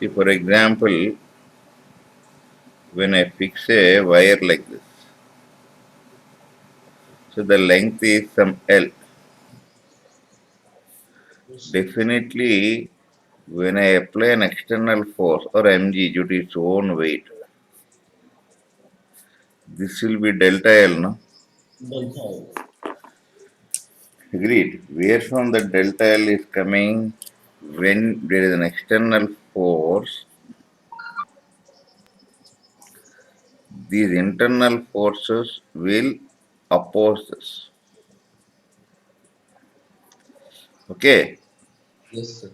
See, for example, when I fix a wire like this, so the length is some L. Yes. Definitely, when I apply an external force or mg due to its own weight, this will be delta L, no? Delta L. Agreed. Where from the delta L is coming when there is an external force, these internal forces will oppose this. Okay. Yes, sir.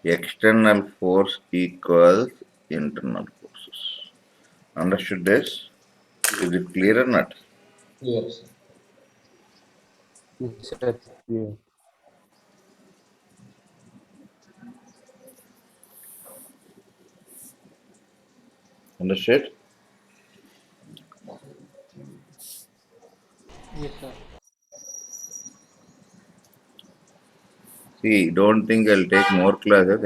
External force equals internal forces. Understood this? Is it clear or not? Clear, sir. Yes, sir. Yeah. Understood? Yes, sir. See, don't think I'll take more classes.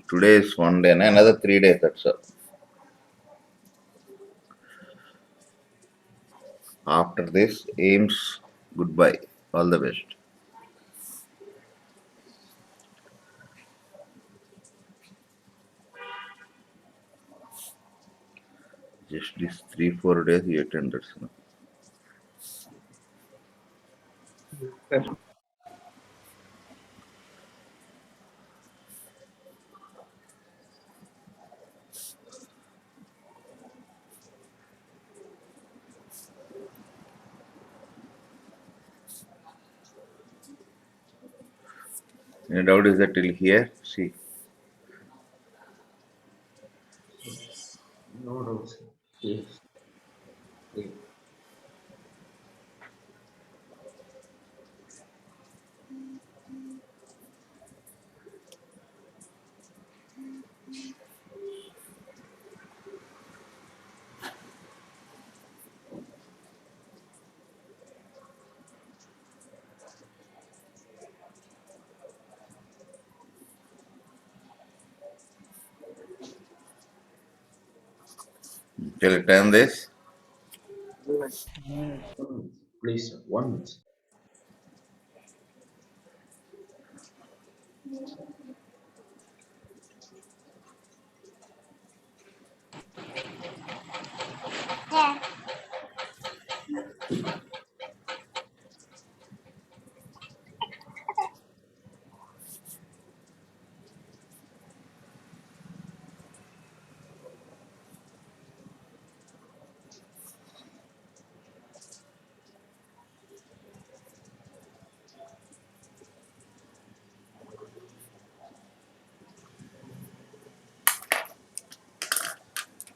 Today is one day, and another 3 days. That's all. After this, aims goodbye. All the best. Just these 3 4 days you attended. Sir. Any doubt is that till here? See, No doubt, sir. Yes. Clear. till I turn this. Mm. 1 minute. Please, sir. 1 minute.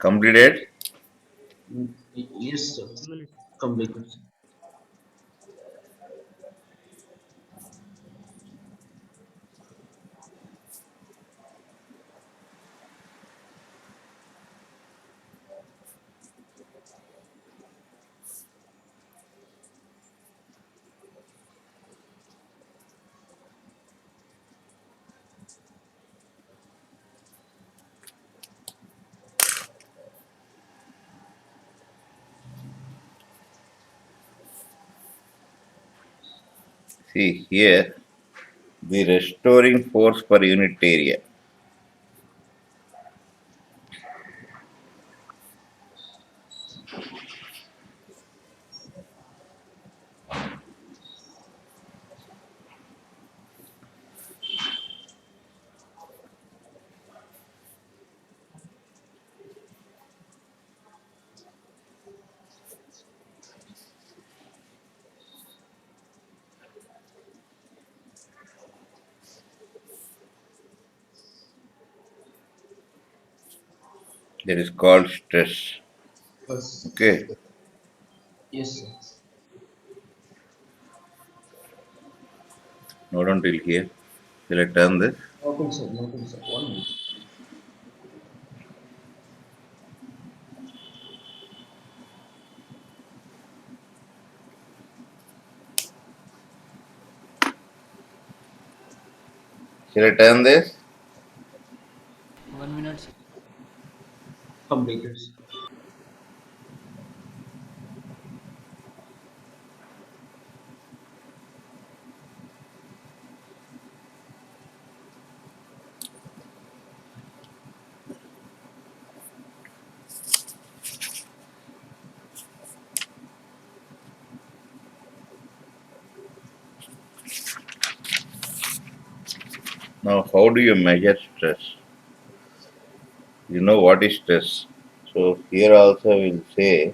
Completed. Yes, sir. 1 minute. Completed, sir. See here, the restoring force per unit area. That is called stress. Yes. Okay. Yes, sir. Not until here. Till I turn this. Noting, sir. Noting, sir. 1 minute. Shall I turn this? 1 minute, sir. Completed, sir. Now, how do you measure stress? You know what is stress. So here also we'll say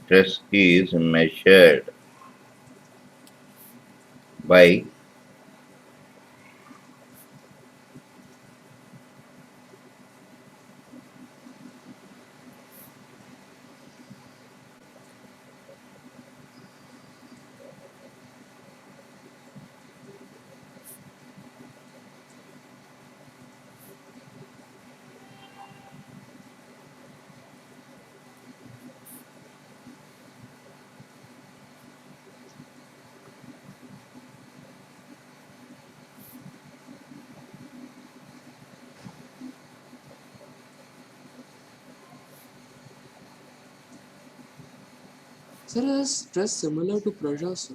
stress is measured by Sir, is stress similar to pressure, sir?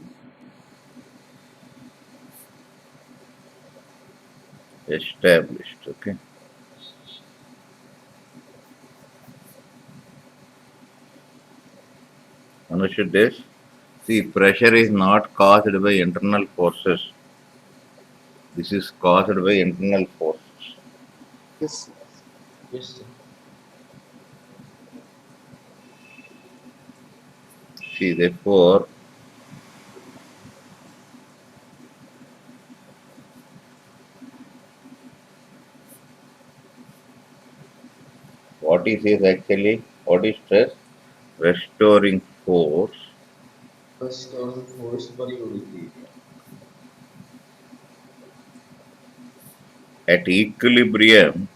established. Okay. Understood this? See, pressure is not caused by internal forces. This is caused by internal forces. Yes, sir. Yes, sir. See, therefore, what is actually what is stress? Restoring force Restoring force per unit area. at equilibrium.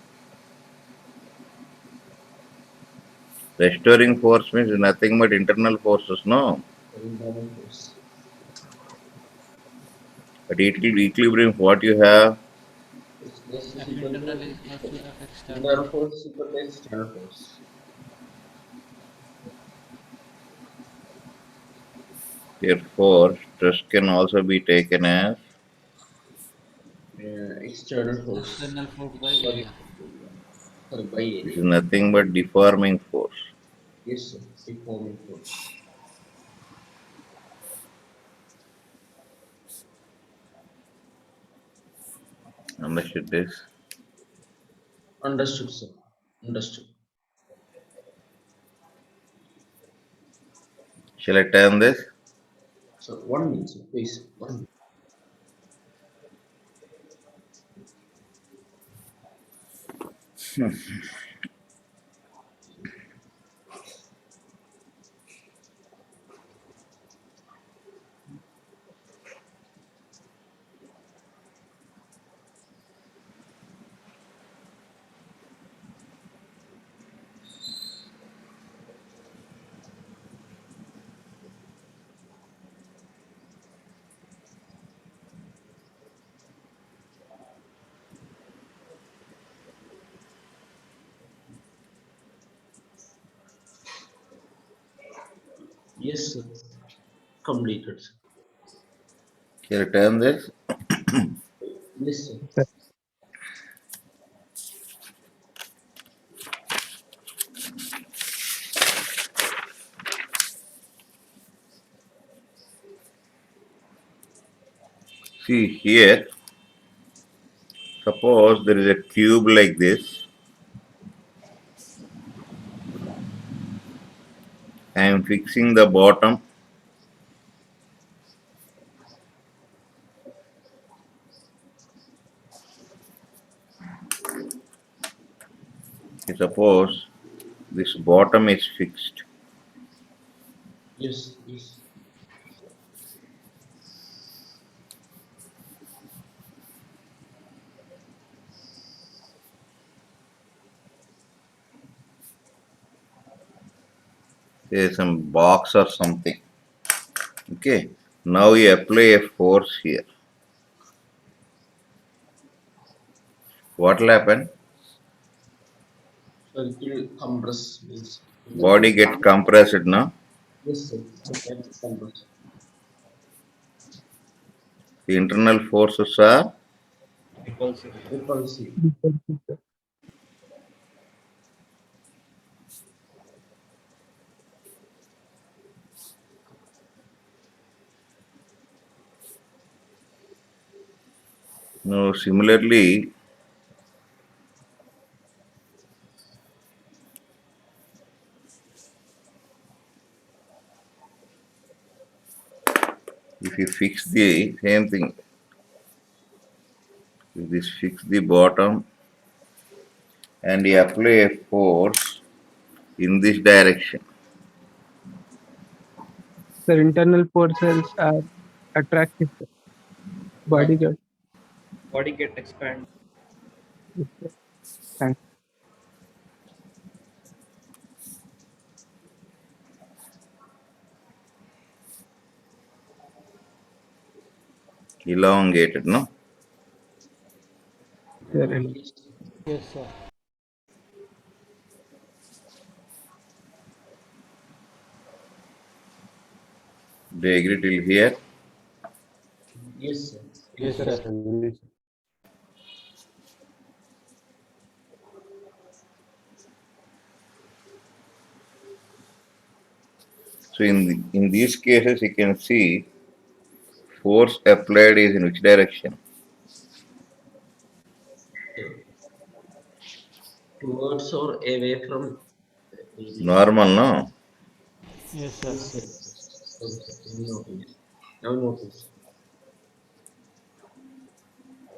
Restoring force means nothing but internal forces, no? Internal force. At equilibrium, what you have? Stress is F equal internal to is equal to F external. internal force is equal to external force. Therefore, stress can also be taken as External force External force by per area. unit area. Sorry, by this area. is nothing but deforming force. Yes, sir. Deforming force. Understood this? Understood, sir. Understood. Shall I turn this? So 1 minute, sir. Please. 1 minute. Yes, sir. Completed, sir. Shall I turn this? Yes, sir. See here, suppose there is a cube like this. I am fixing the bottom. Suppose this bottom is fixed. Yes, yes. say some box or something. Okay. Now you apply a force here. What will happen? So it will compress means it Body will gets compressed now. yes sir. It gets compressed. The internal forces are Repulsive. now similarly if you fix the same thing, if this fix the bottom and you apply a force in this direction. The internal forces are attractive. Body Correct. get body get expand. thanks. Elongated, no? Yes, sir. Yes, sir. Do you agree till here? Yes, sir. Yes, Yes, sir. So in these cases you can see force applied is in which direction? sir. Towards or away from the area. Normal, no? Yes, sir. Yes, sir. Sorry, sir. Can you notice? Now notice.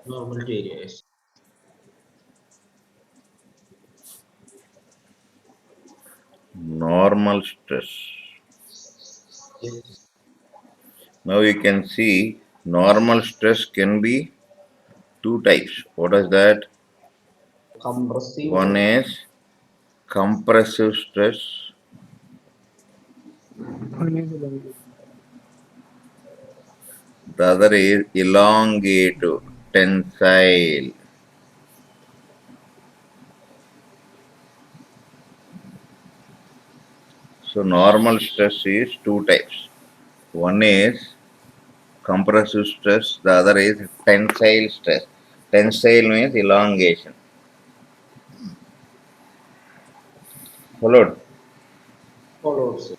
Normal to area. Yes. Normal stress. Yes, sir. Now you can see normal stress can be two types. What is that? Compressive One or is compressive stress, One is elongated. the other is elongative, tensile. So normal stress is two types. One is compressive stress, the other is tensile stress. Tensile means elongation. Followed. followed, sir.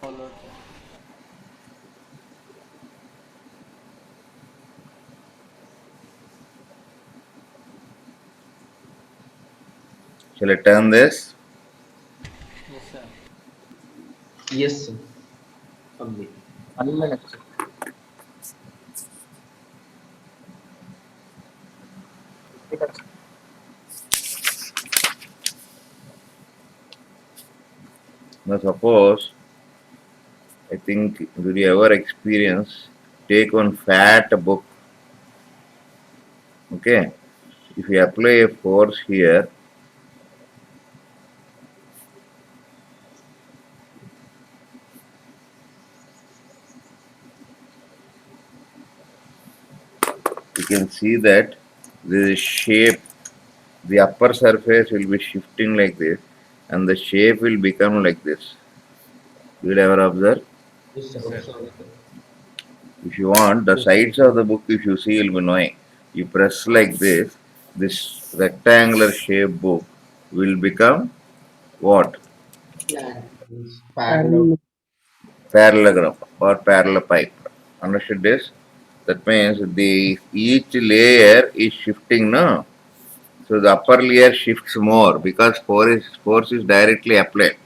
Followed. Shall I turn this? Yes, sir. Yes, sir. Complete. Now suppose, I think, did you ever experience, take one fat book, okay? If you apply a force here, you can see that the shape, the upper surface will be shifting like this and the shape will become like this. You will ever observe? Yes, sir. Observe, sir. If you want, the sides of the book, if you see, you'll be knowing. You press like this rectangular shape book will become what? Slant means parallel. Parallel. Parallelogram or parallel pipe. Understood this? That means the each layer is shifting, no? So the upper layer shifts more because force is directly applied.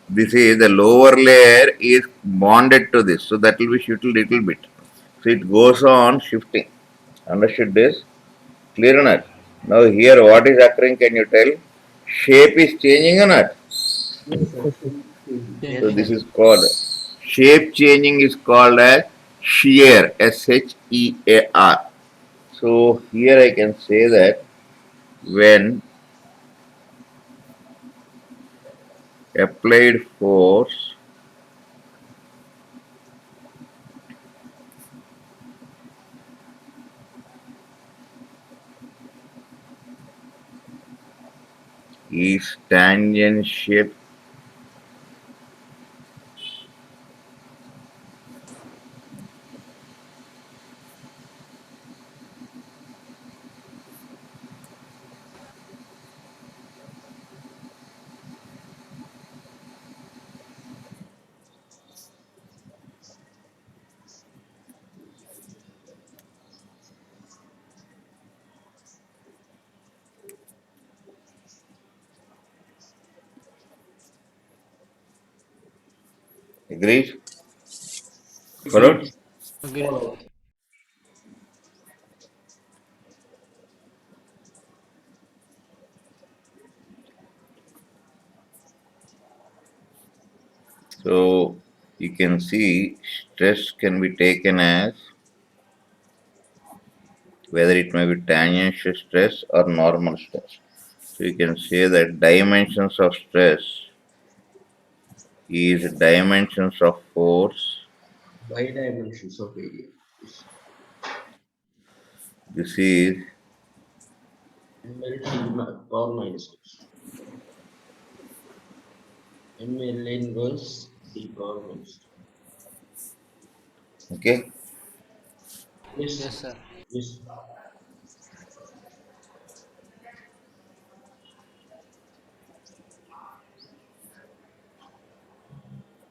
This is the lower layer is bonded to this, so that will be shifted little bit. So it goes on shifting. Understood this? Clear or not? Now here what is occurring? Can you tell? Shape is changing or not? Yes, sir. Yes, sir. Yes, So sir. this is called shape changing is called as shear. Shear. So here I can say that when applied force is tangential agreed followed. Agreed. Followed. So you can see stress can be taken as whether it may be tangential stress or normal stress. So you can say that dimensions of stress is dimensions of force. Bidimensions of area. Yes. This is Power minus 2. ML inverse D power minus 2. okay. Yes. Yes, sir. Yes.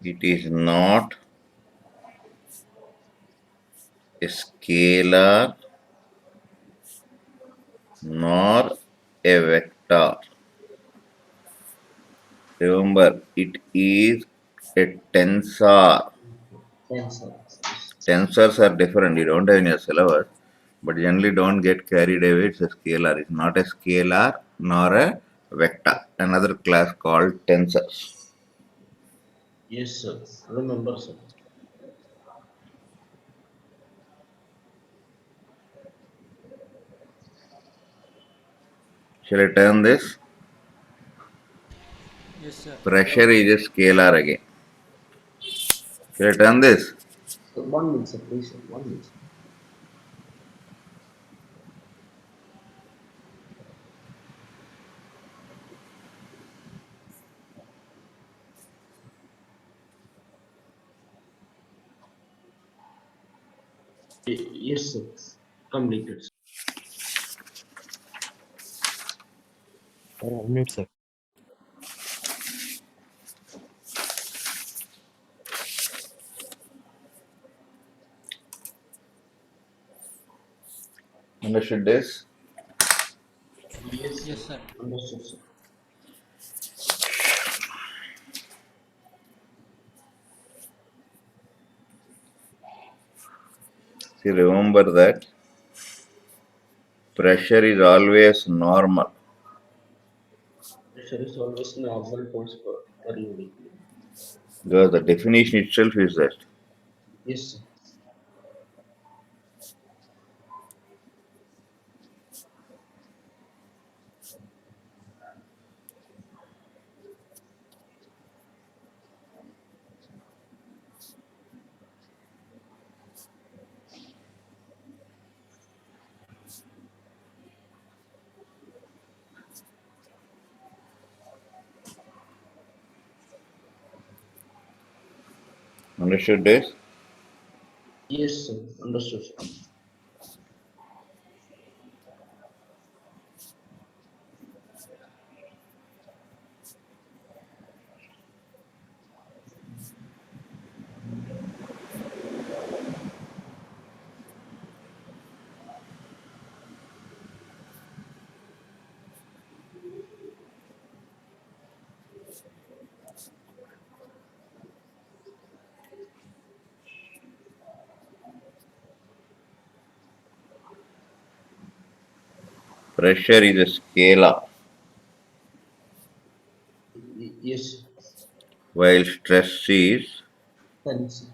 It is not a scalar nor a vector. Remember, it is a tensor. Tensor. Yes. Tensors are different. You don't have in your syllabus, but generally don't get carried away. It's a scalar. It's not a scalar nor a vector. Another class called tensors. Yes, sir. Remember, sir. Shall I turn this? Yes, sir. Pressure is a scalar again. Shall I turn this? So 1 minute, sir. Please, sir. 1 minute. Yes, sir. Completed. Unmute, sir. Understood this? Yes, sir. Yes, sir. Understood, sir. See, remember that pressure is always normal. Pressure is always normal force per unit. Because the definition itself is that. Yes, sir. Understood this? Yes, sir. Understood, sir. Pressure is a scalar, Yes, while stress is. tensor.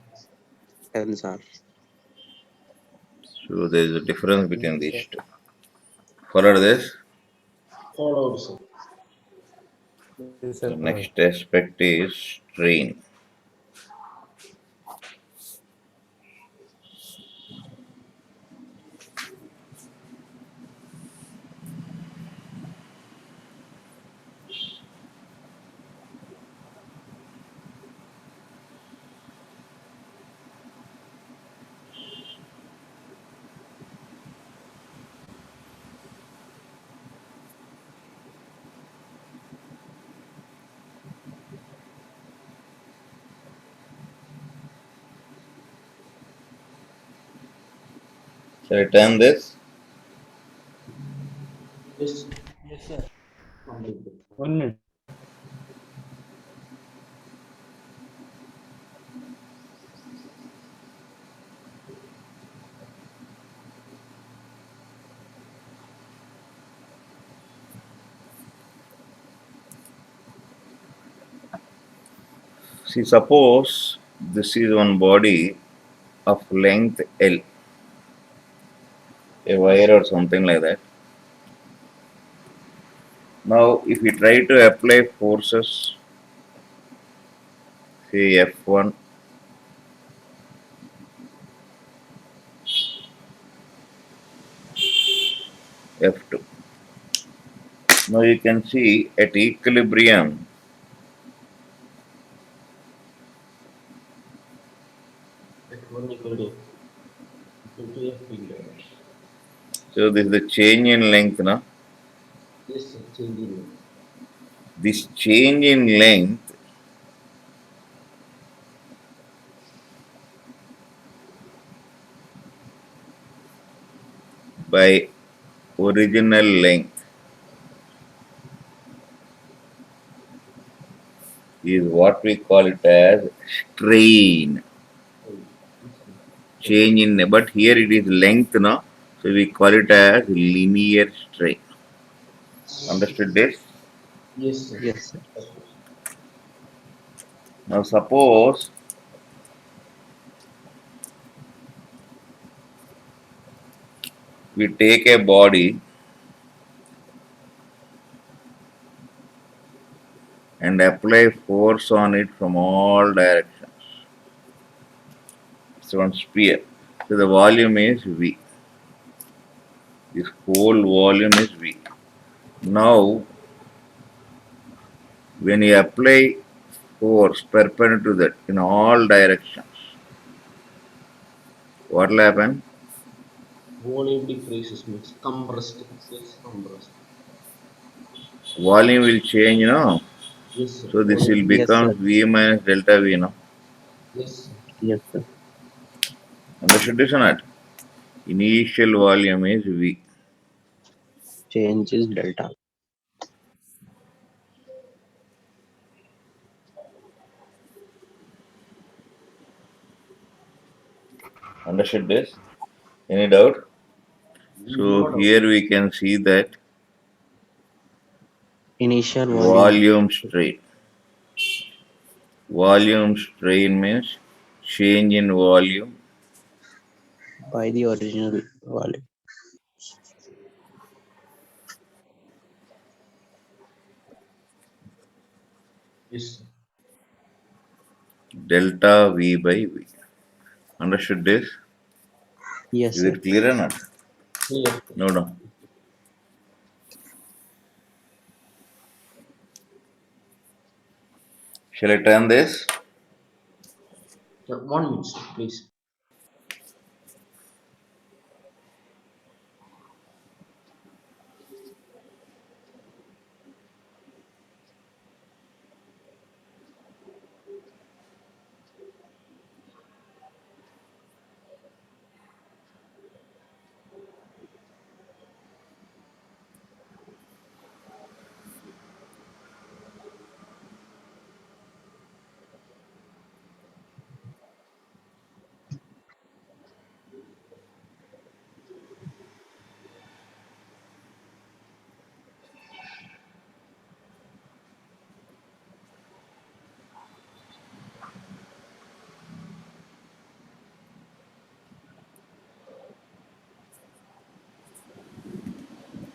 Tensor. So there is a difference between Yes, these sir. two. Follow this? Followed, sir. Yes, So sir. next aspect is strain. So return this. Yes, sir. Yes, sir. Completed. 1 minute. See, suppose this is one body of length L, a Yes, wire or something like that. Now, if we try to apply forces, say F1, F2. Now you can see at equilibrium, F1 equal to F into F. so this is the change in length, no? Yes, sir. Changing it. This change in length by original length is what we call it as strain. Right. Yes, sir. Change in, but here it is length, no? So we call it as linear strain. Understood this? Yes, sir. Yes, sir. Suppose. Now suppose we take a body and apply force on it from all directions. It's one sphere. So the volume is V. This whole volume is V. Now, when you apply force perpendicular to that in all directions, what will happen? Volume decreases means compressed. It gets compressed. Volume will change, Yes, sir. So this will Volume Yes, become sir. V minus delta V, Yes, sir. Yes, sir. Understood this or not? Initial volume is V. Change is delta. Understood this? Any doubt? So No doubt. here we can see that Initial volume volume strain. Volume strain means change in volume by the original volume. Yes, sir. delta V by V. Understood this? Yes, Is sir. it clear or not? Clear. No, no. Shall I turn this? Sir, 1 minute, sir, please.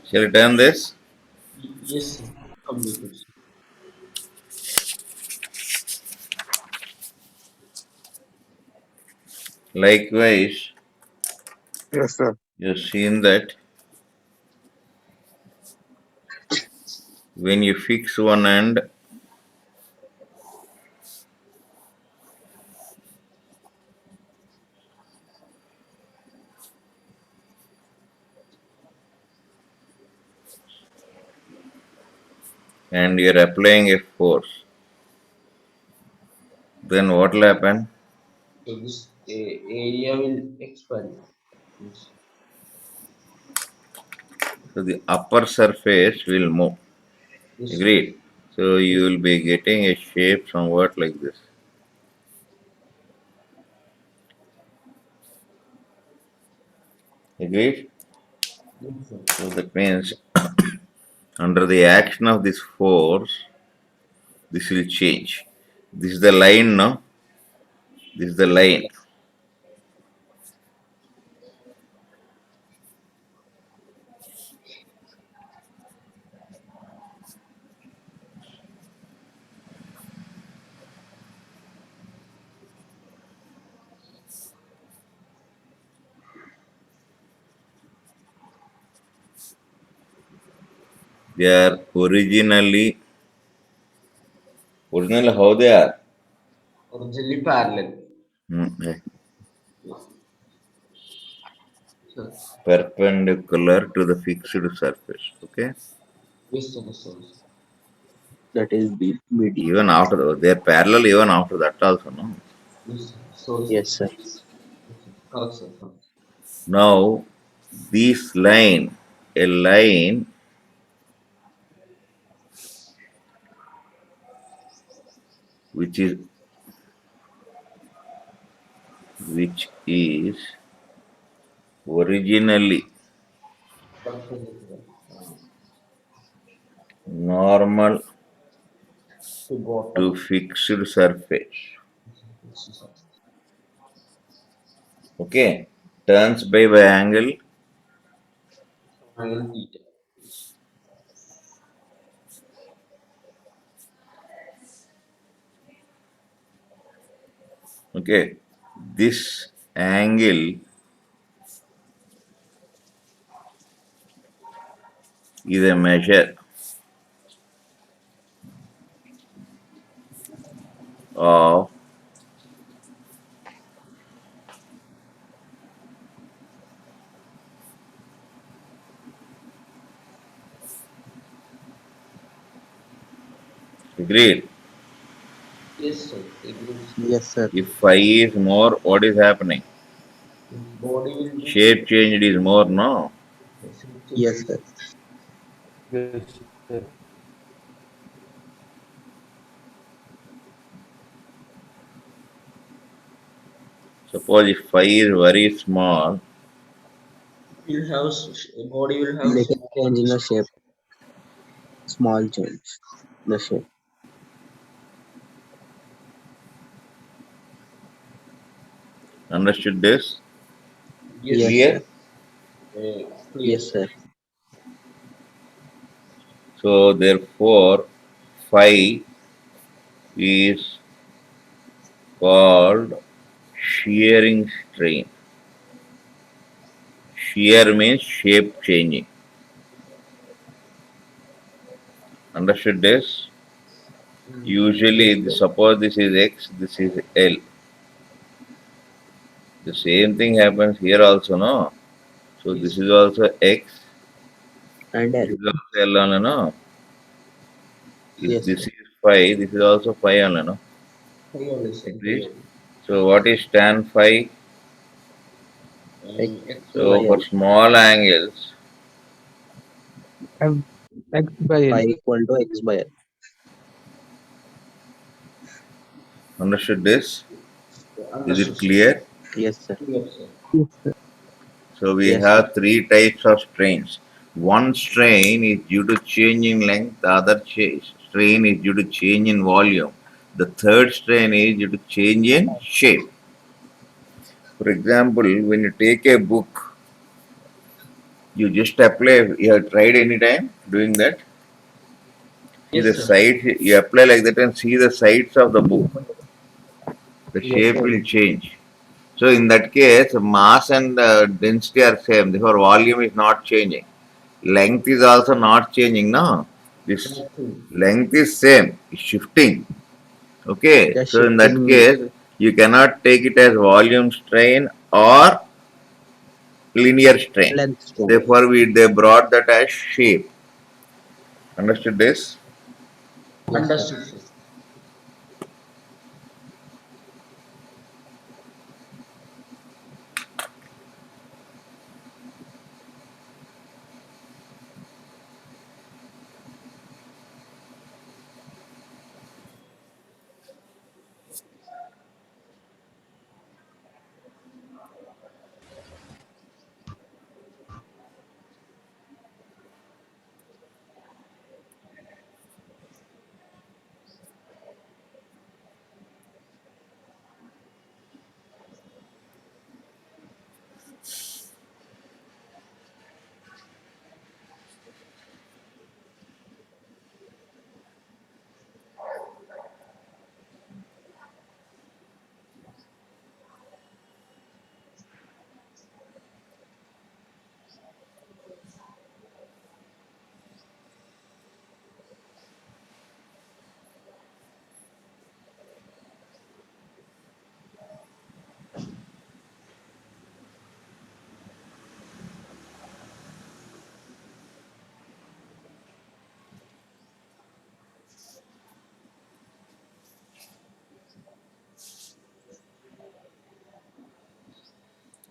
Shall I turn this? Yes, sir. Completed, sir. Likewise, Yes, sir. you've seen that when you fix one end, and you're applying a force, then what will happen? So this area will expand. Means, So the upper surface will move. yes, sir. Agreed. So you Yes, will be getting a shape somewhat like this. Agreed? yes, sir. So that means under the action of this force, this will change. This is the line, no? This is the line. They are originally how they are? Originally parallel. Eh, Sir. perpendicular to the fixed surface. Okay? Yes, sir. Yes, sir. That is BD. Even after, they are parallel even after that also, no? Yes, sir. Sorry, sir. Yes, sir. Yes, sir. Correct, sir. Correct. Now, this line, a line which is originally Perpendicular. normal To to bottom. fixed surface. Yes, sir. Okay, turns by angle. Angle theta. Yes. Okay, this angle is a measure of agreed. Yes, sir. Agreed, sir. Yes, sir. If phi is more, what is happening? Body will be Shape changed is more, no? Yes, sir. Yes, sir. Suppose if phi is very small, will have body will have Little small change in the distance. shape. Small change. The shape. understood this? Yes, Yes, sir. sir. Clear? Clear, Yes, sir. sir. So therefore, phi is called shearing strain. Shear means shape changing. Understood this? Yes, Usually, sir. suppose this is x, this is L. The same thing happens here also, no? So Yes, this sir. is also x, And this L. is also L only, no? If Yes, this sir. is phi, this is also phi only, no? Phi only, sir. Phi Agreed? only. So what is tan phi? X X by So over for L. small angles, M X by L. Pi equal to X by L. understood this? Is understood, it sir. clear? Yes, sir. Clear, sir. Yes, sir. So we Yes, sir. have three types of strains. One strain is due to change in length, the other strain is due to change in volume. The third strain is due to change in shape. For example, when you take a book, you just apply, you have tried any time doing that? See the Yes, sir. sides, you apply like that and see the sides of the book. The Yes, shape sir. will change. So in that case, mass and density are same. Therefore, volume is not changing. Length is also not changing. No, this Nothing. length is same. It's shifting. Okay. Just So in that shifting case, you cannot take it as volume strain or linear strain. length stone. Therefore, they brought that as shape. Understood this? Yes, sir. Understood, sir.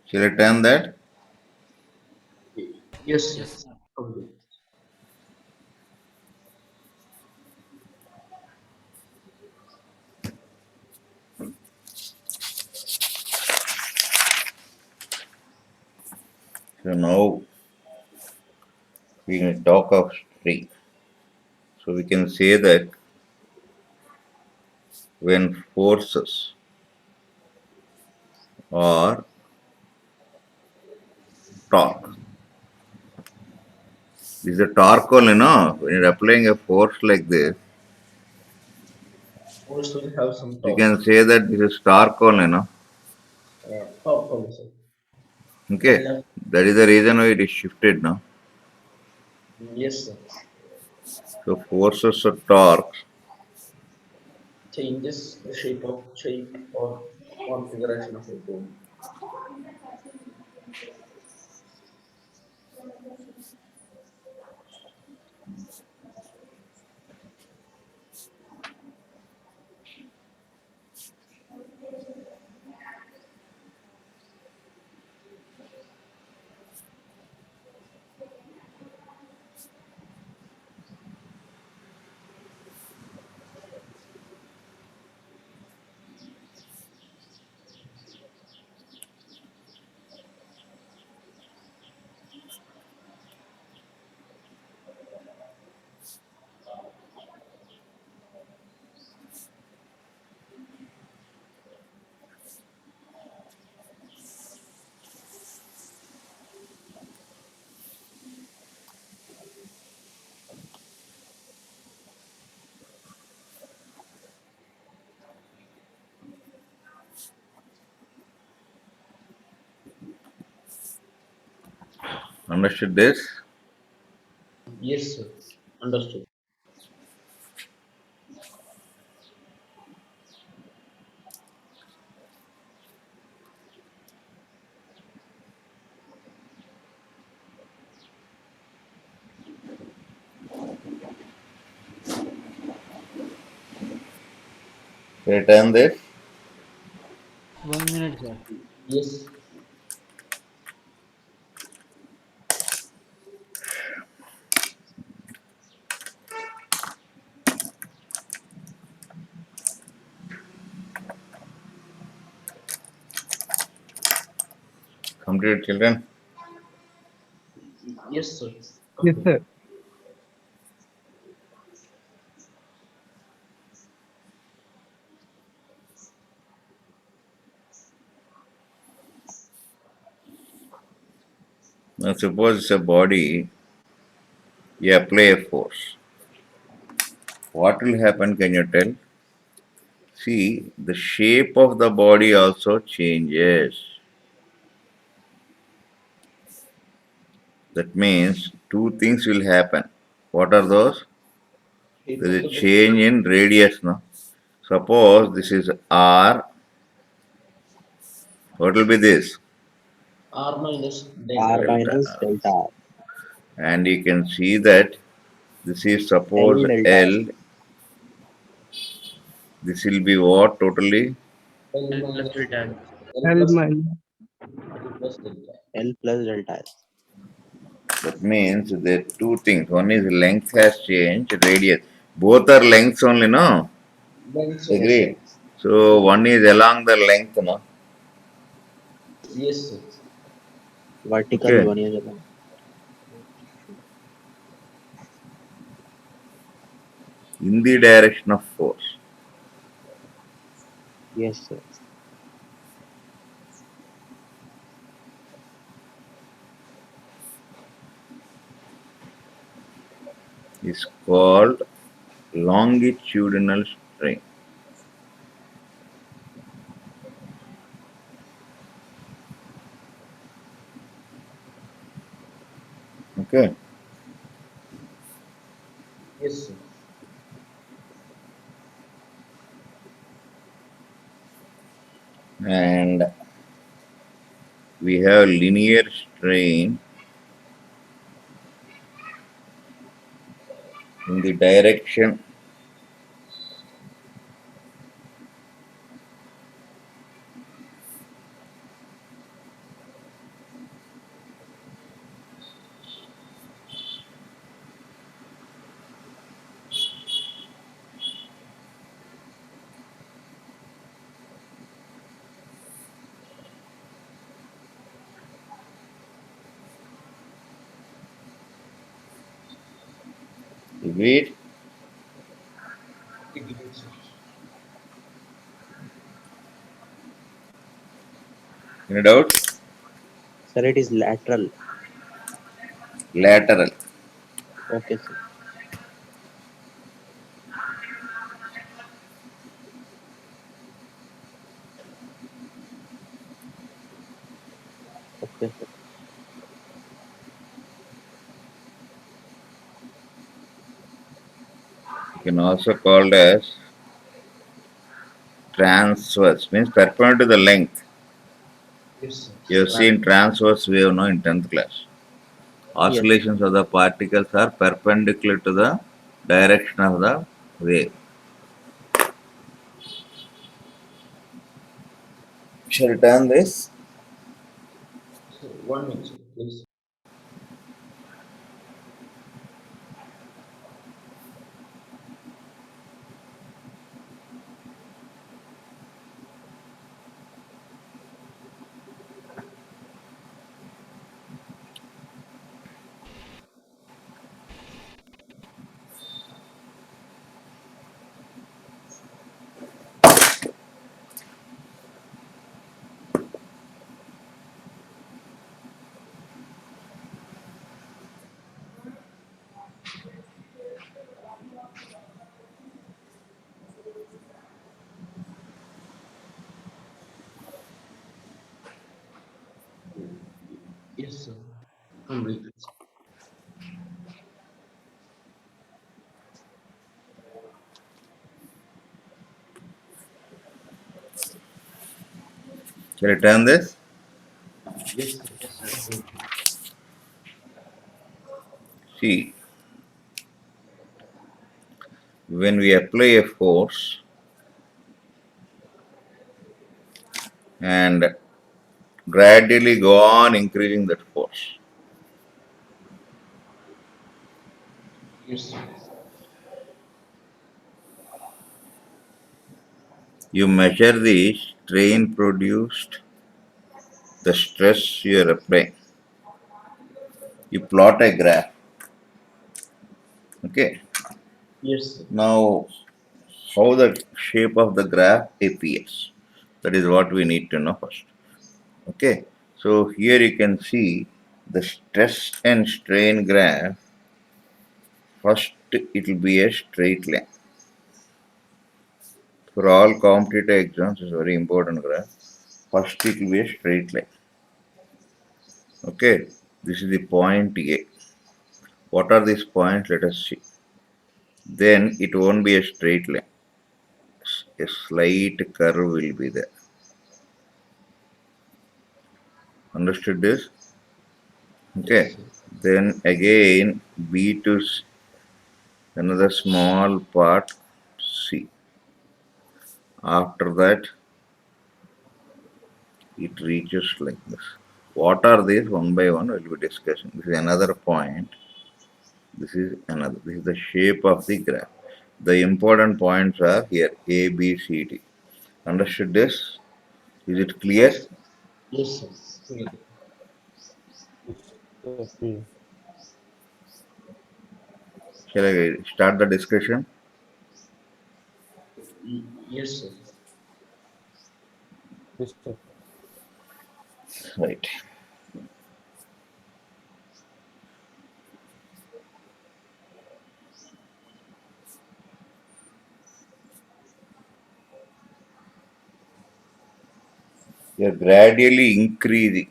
Shall I turn that? Yes, sir. Okay. So now we can talk of string. So we can say that when forces or torque, this is a torque only, no? When you're applying a force like this, Also, we have some we talk. can say that this is torque only, no? Talk also. Okay, Well, that is the reason why it is shifted, no? yes, sir. So forces or torques, Changes the shape or configuration of a bone. understood this? Yes, sir. Understood. Shall I turn this? 1 minute, sir. Yes. Completed, children? Yes, sir. Yes, Complete. sir. Now suppose it's a body, you apply a force. What will happen, can you tell? see the shape of the body also changes. That means two things will happen. What are those? Shape There of is a the body. change in radius, no? Suppose this is R, what will be this? R minus R delta. Delta. minus delta R. And you can see that this is L suppose delta R. L, this will be what totally? L L plus minus delta L. L L plus minus L plus delta. L plus delta R. That means there are two things. One is length has changed, radius. Both are lengths only, no? Length, Yes, sir. Agree? So one is along the length, no? yes, sir. Vertical Okay. one is along. In the direction of force. Yes, sir. Is called longitudinal strain. Okay. Yes, sir. And we have linear strain in the direction with Degree, sir. any doubt? Sir, it is lateral. Lateral. Okay, sir. Okay, sir. You can also called as transverse, means perpendicular to the length. Yes, sir. You have seen transverse wave now in 10th class. Yes, sir. Oscillations of the particles are perpendicular to the direction of the wave. Shall we turn this? Sir, 1 minute, sir, please. Yes, sir. Completely. Shall we turn this? Yes, sir. Yes, sir. Completely. See, when we apply a force and gradually go on increasing that force, Yes, sir. you measure the strain produced, the stress you are applying. You plot a graph. Okay. Yes, sir. Now, how the shape of the graph appears. That is what we need to know first. Okay. So here you can see the stress and strain graph. First, it will be a straight line. For all competitive exams, is very important. First, it will be a straight line. Okay, this is the point A. What are these points? Let us see. Then it won't be a straight line. A slight curve will be there. Understood this? Yes, Okay. sir. Then again B to another small part C. After that it reaches like this. What are these? One by one we'll be discussing. This is another point. This is another. This is the shape of the graph. The important points are here A, B, C, D. Understood this? Is it clear? Yes, sir. Yes, sir. Clear. Yes, sir. Clear. Shall I start the discussion? Yes, sir. Yes, sir. Right. You are gradually increasing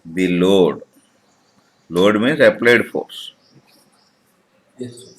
the load. Load means applied force. Yes, sir.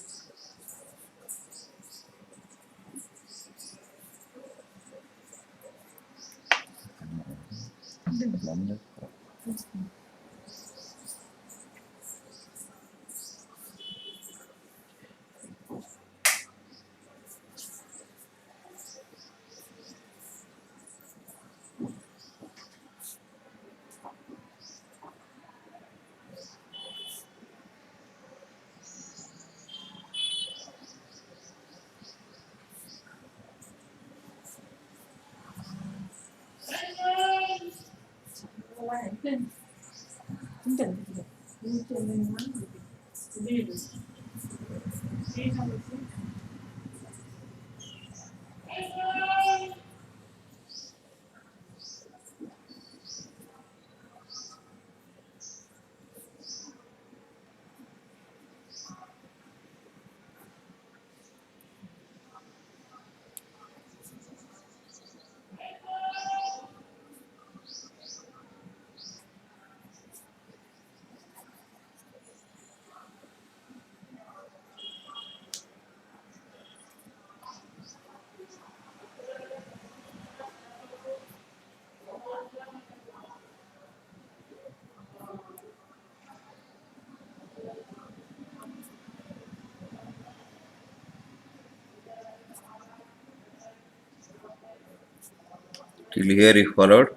Till here you followed?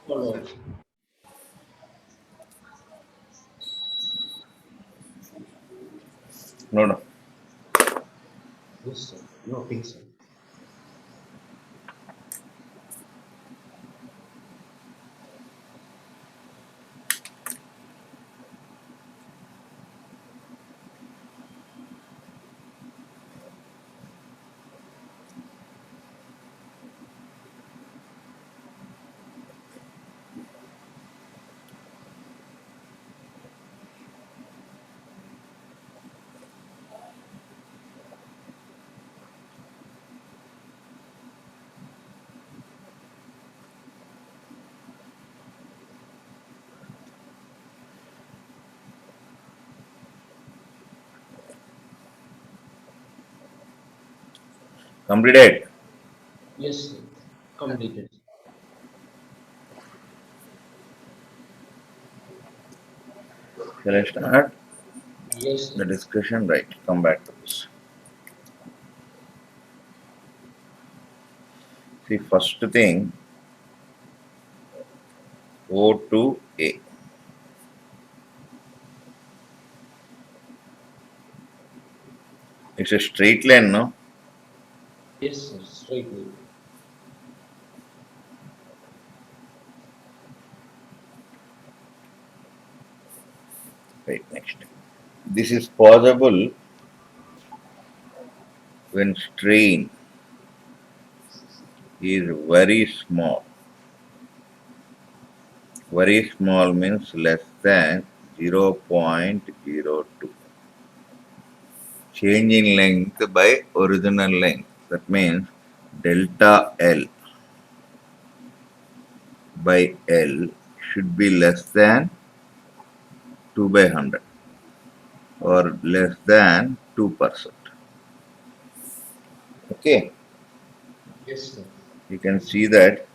Follow. No, no. Yes, sir. Nothing, sir. Completed. Yes, sir. Completed. Shall I start Yes, sir. the discussion? Right. Come back to this. See, first thing O to A. It's a straight line, no? Yes, sir. Straight line. Right, next. This is possible when strain is very small. Very small means less than 0.02. change in length by original length. That means delta L by L should be less than 2 by 100 or less than 2%. Okay, Yes, sir. you can see that.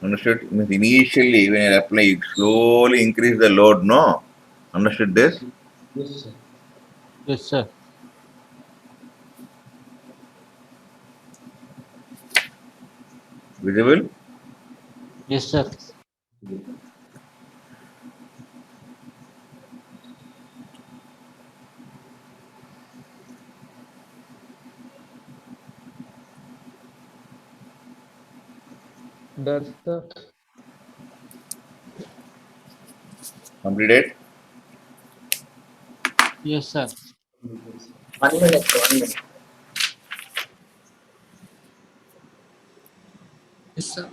Understood? Means initially when you apply, you slowly increase the load, no? Understood this? Yes, sir. Yes, sir. Visible? Yes, sir. That's the Completed? Yes, sir. 1 minute, 1 minute. Yes, sir.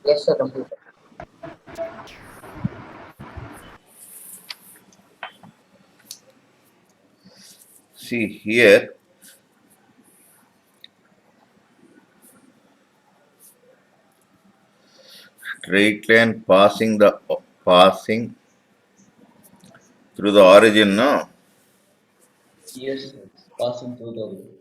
Yes, sir. Complete. See here, straight line passing through the origin, no? Yes, sir. Passing through the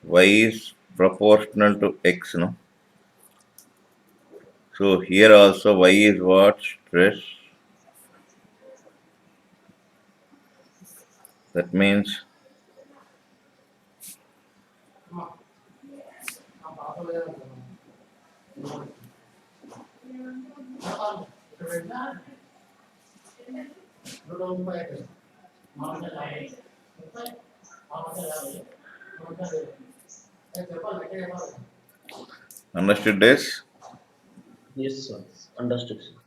Y is proportional to X, no? So here also Y is what? Stress. That means understood this? Yes, sir. Understood, sir.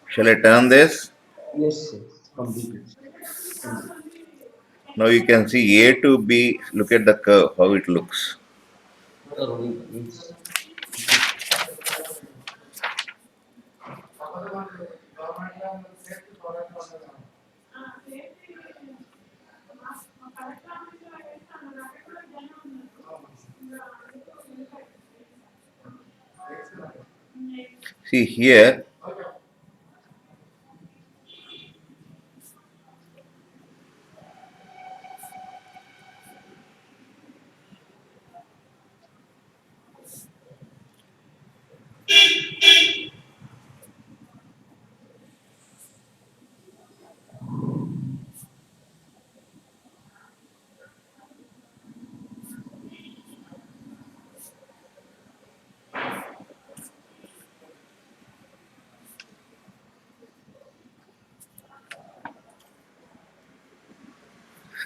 Shall I turn this? Yes, sir. Completely. Now you can see A to B. Look at the curve, how it looks. Curve means See here,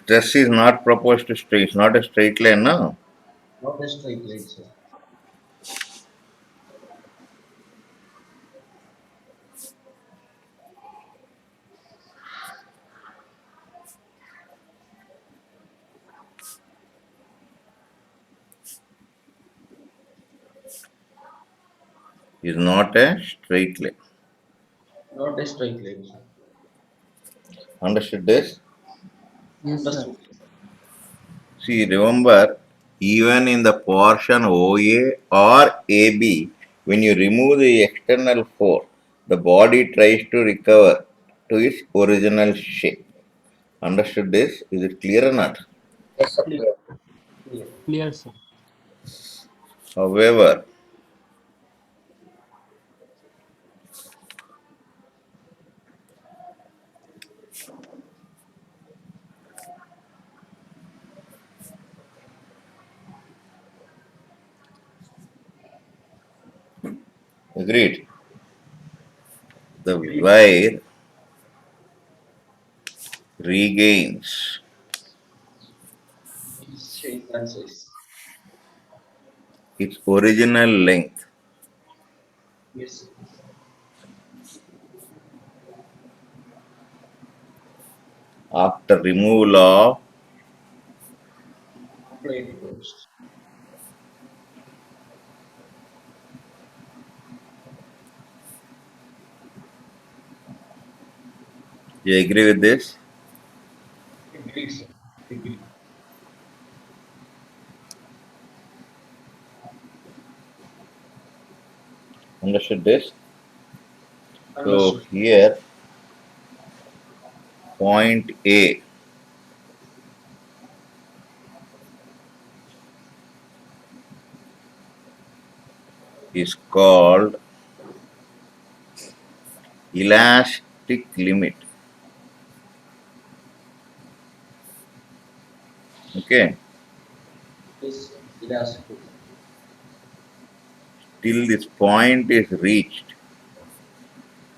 stress is not proposed to straight. It's not a straight line, no? not a straight line, sir. It's not a straight line. Not a straight line, sir. Understood this? Yes, sir. Understood, sir. See, remember, even in the portion OA or AB, when you remove the external force, the body tries to recover. to its original shape. Understood this? Is it clear or not? Yes, sir. Clear. Clear. Clear, sir. However, agreed, the wire regains Its shape and size. its original length Yes, sir. after removal of. Plate force. You agree with this? Agreed, sir. Agreed. Understood this? So Understood. here, point A is called elastic limit. Okay, Yes, sir. Elastic. till this point is reached,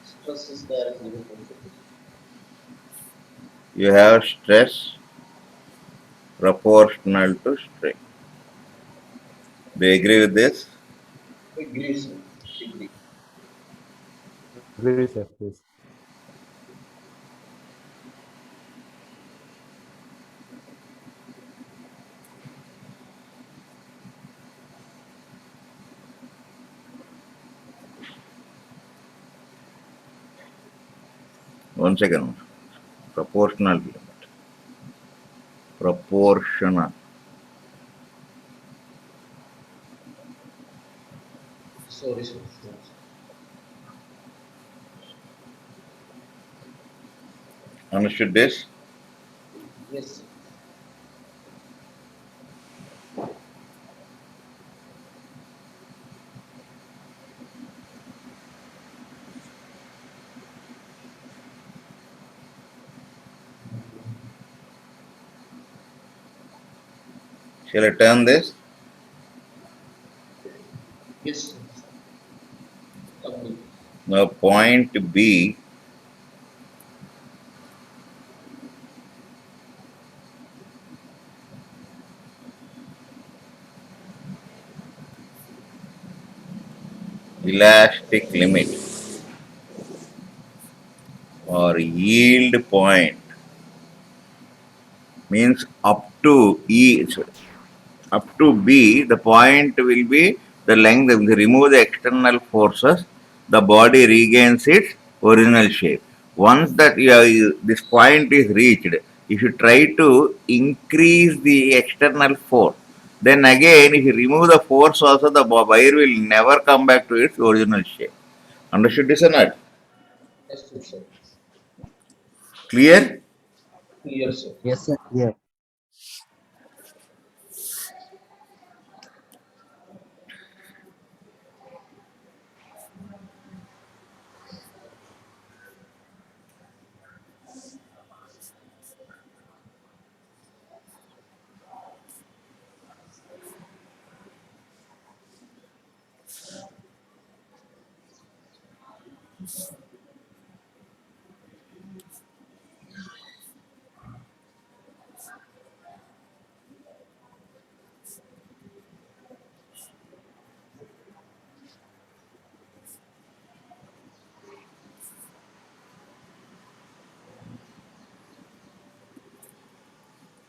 Stress is directly proportional. you have stress proportional to strain. Do you agree with this? Agreed, sir. Agreed. Agree, sir. Yes. One second. Proportional limit. Proportional. Sorry, sir. Sorry, sir. Understood this? Yes, sir. Shall I turn this? Yes, sir. Agreed. Now point B elastic limit or yield point means up to E, up to B, the point will be the length. If you remove the external forces, the body regains its original shape. Once that this point is reached, if you try to increase the external force, then again, if you remove the force also, the wire will never come back to its original shape. Understood this or not? Understood, sir. Clear? Clear, sir. Yes, sir. Yeah.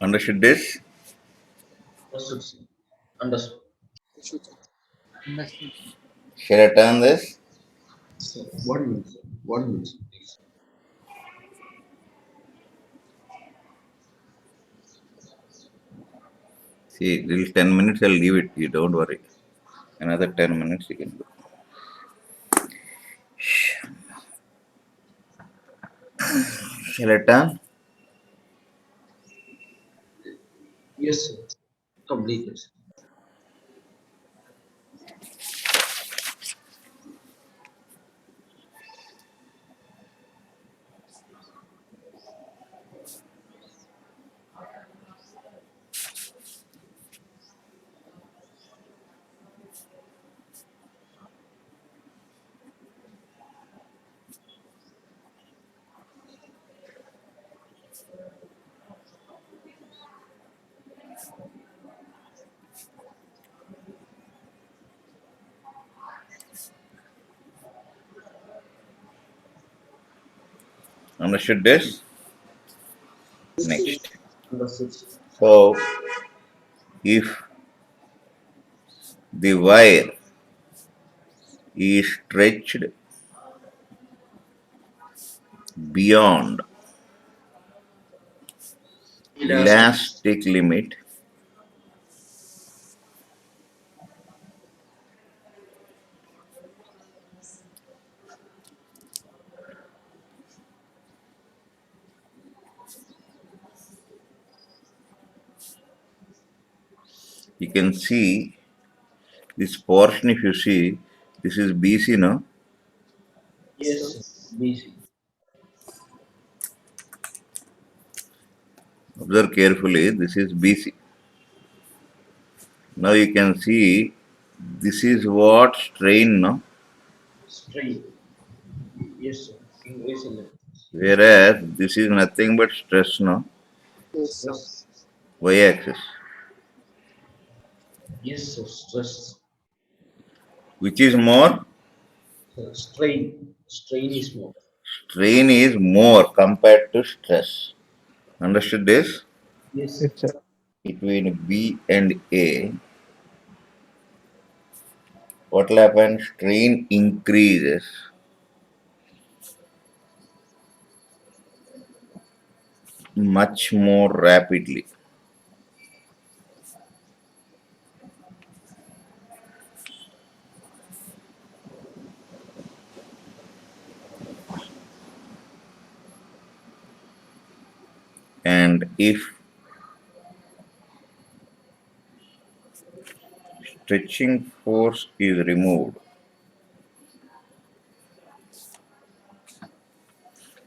Understood this? Understood, sir. Understood. Understood. Shall I turn this? Sir, 1 minute, sir. 1 minute, sir, please. See, till 10 minutes I'll leave it. You don't worry. Another 10 minutes you can do. Shall I turn? Yes, sir. Completed. Understood this? Next. Understood. So, if the wire is stretched beyond Elastic. elastic limit, you can see this portion. If you see, this is BC now. Yes, sir. BC. Observe carefully, this is BC. Now you can see this is what strain now, Strain. Yes, sir. Increase in length. whereas this is nothing but stress now, Stress. y axis. Yes, sir. Stress. Which is more? Strain. Strain is more. Strain is more compared to stress. Understood this? Yes, Yes, sir. sir. Between B and A, what will happen? Strain increases much more rapidly. And if stretching force is removed,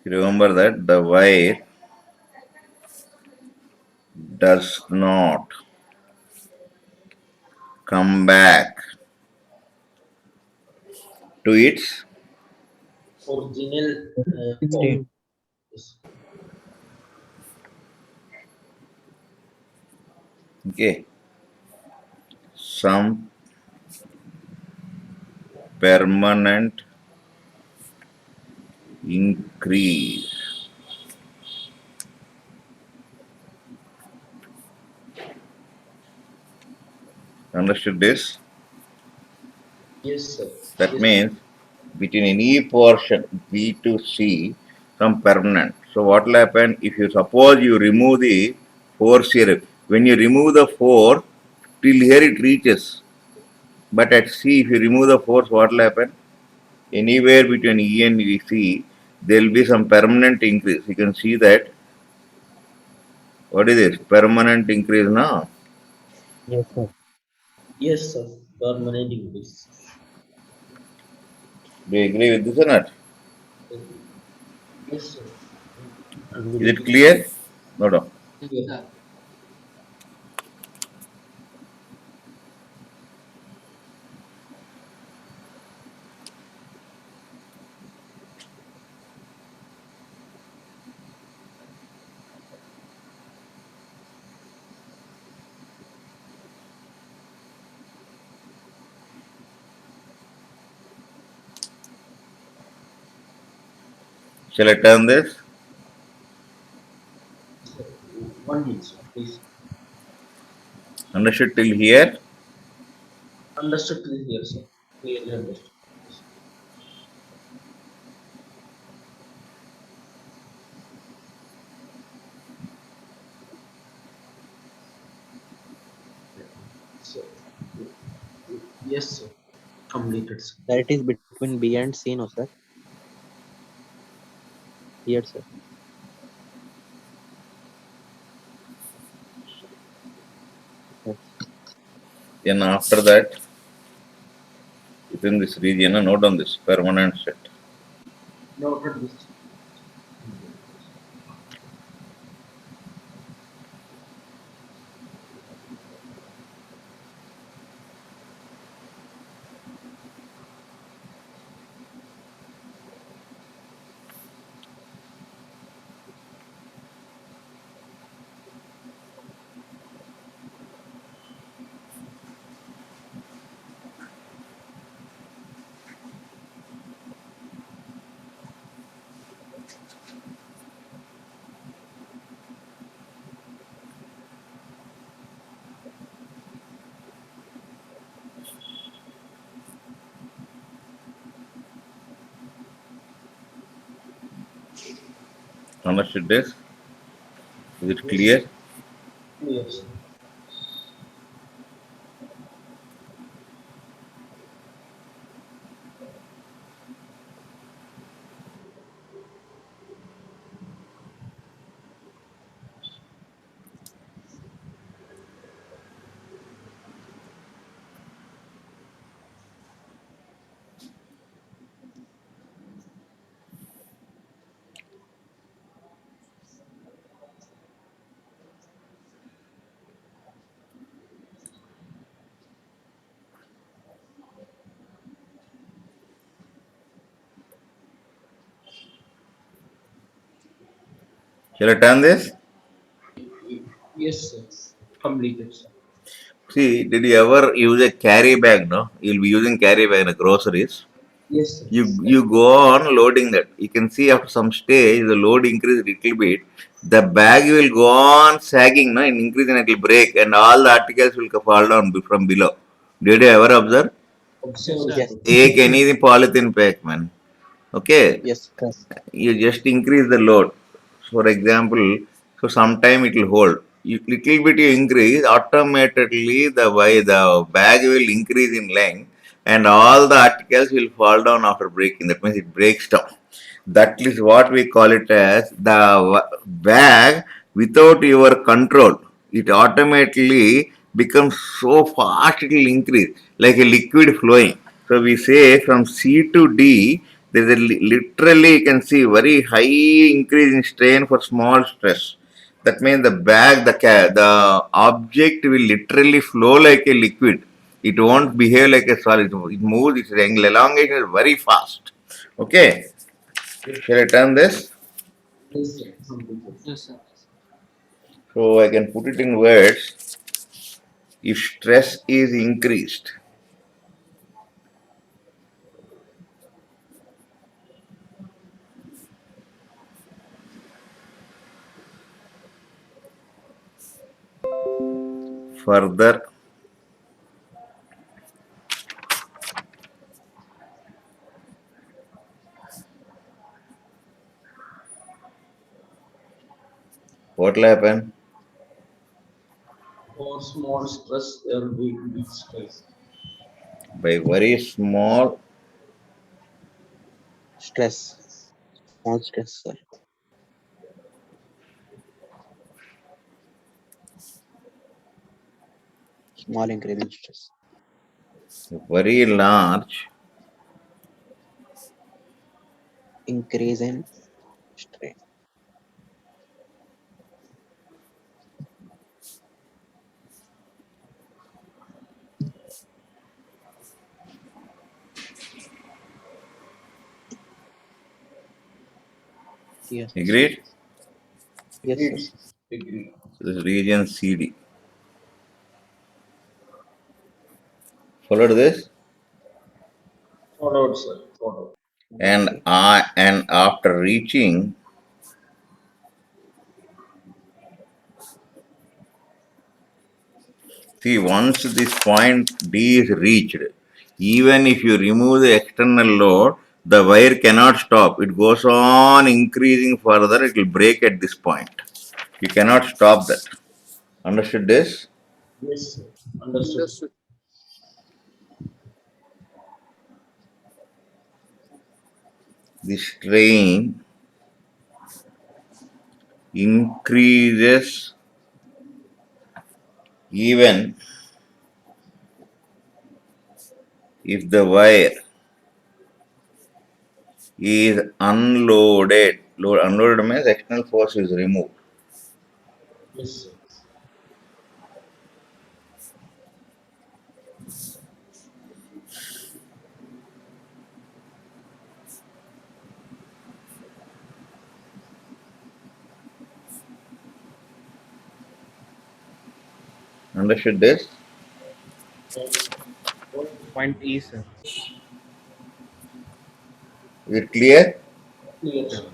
remember that the wire does not come back to its Original form. State. Yes. okay, some permanent increase. Understood this? Yes, sir. That Yes, sir. means between any portion B to C, some permanent. So what will happen if you suppose you remove the force here? When you remove the force, till here it reaches. But at C, if you remove the force, what will happen? Anywhere between E and C, there will be some permanent increase. You can see that. What is this? Permanent increase now. Yes, sir. Yes, sir. Permanent increase. Do you agree with this or not? Yes, sir. Is it Agreed. clear? No, no. Yes, sir. Shall I turn this? One minute, sir. Please. Understood till here? Understood clearly here, sir. Clearly understood. Yes. So, yes, sir. Completed, sir. That is between B and C, no, sir. Here, sir. Then after that, within this region, note on this permanent set. Noted this. Understood this? Is it Yes, clear? sir. Yes, sir. Shall I turn this? Yes, sir. Completed, sir. See, did you ever use a carry bag? No, you'll be using carry bag in the groceries. Yes, sir. You go on loading that. You can see after some stage the load increase a little bit. The bag will go on sagging, no, and increase and it will break, and all the articles will fall down from below. Did you ever observe? Yes, Observe, sir. sir. Yes. Take any polythene pack, man. Okay, Yes. Correct. you just increase the load. For example, so sometime it will hold. You, little bit you increase, automatically the bag will increase in length, and all the articles will fall down after breaking. That means it breaks down. That is what we call it as the bag without your control. It automatically becomes so fast it will increase like a liquid flowing. So we say from C to D, there is a literally you can see very high increase in strain for small stress. That means the bag, the object will literally flow like a liquid. It won't behave like a solid. It moves. Its elongation is very fast. Okay. Yes, Shall I turn this? yes, sir. Completed. Yes, sir. So I can put it in words. If stress is increased, further what will happen? For small stress, there will be big stress. By very small, Stress. Small stress, sir. Small increase in stress. very large, Increase in strain. Yes. agreed? Yes, sir. Agreed, sir. Agreed. This is region CD. Followed this? Followed, sir. Followed. And Okay. and after reaching, see once this point D is reached, even if you remove the external load, the wire cannot stop. It goes on increasing further, it will break at this point. You cannot stop that. Understood this? Yes, sir. Understood, sir. Understood. The strain increases even if the wire is unloaded, unloaded means external force is removed. Yes, sir. Understood this? Point E, sir. Is it clear? Clear, sir.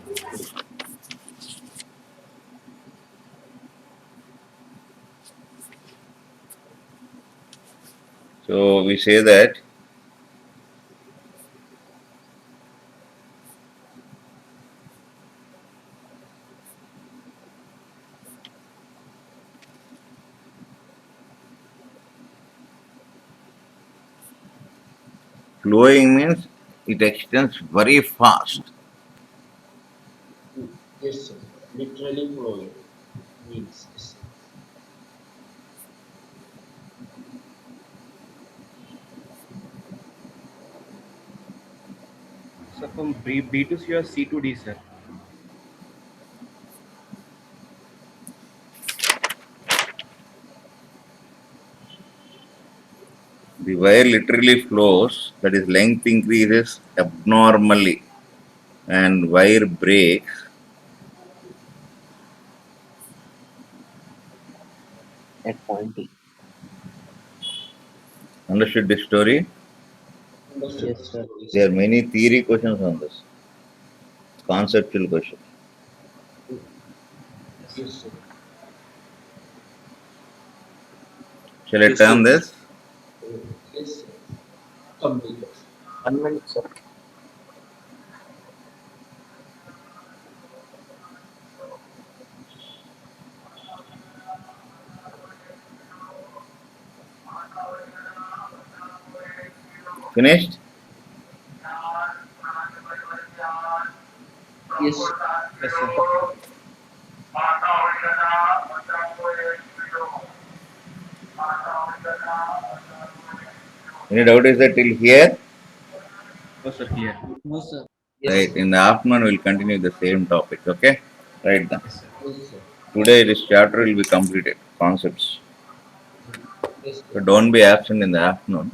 So we say that flowing means it extends very fast. Yes, sir. Literally flowing means yes, sir. So from B to C or C to D, sir. The wire literally flows, that is, length increases abnormally and wire breaks. at point E. Understood this story? Understood Yes, the sir. story, There sir. are many theory questions on this, conceptual questions. Yes, sir. Shall I Yes, sir. turn this? Yes, sir. Complete. 1 minute, sir. Finished? Yes, sir. Yes, sir. Any doubt is that till here? No, sir. Clear. No, sir. Yes, Right. sir. In the afternoon, we'll continue the same topic. Okay? Right then. Yes, sir. Yes, sir. Today, this chapter will be completed. Concepts. Yes, So sir. don't be absent in the afternoon.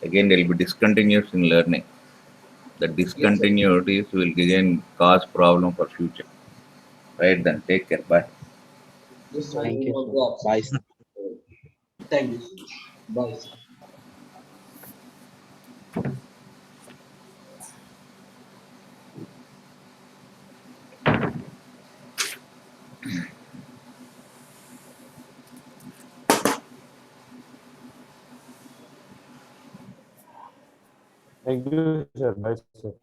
Again, there will be discontinuous in learning. The Yes, sir. discontinuities will again cause problem for future. Right then. Take care. Bye. Yes, sir. Thank We you, will sir. be Bye, absent. sir. Thank you, sir. Bye, sir. Thank you, sir. Bye, sir.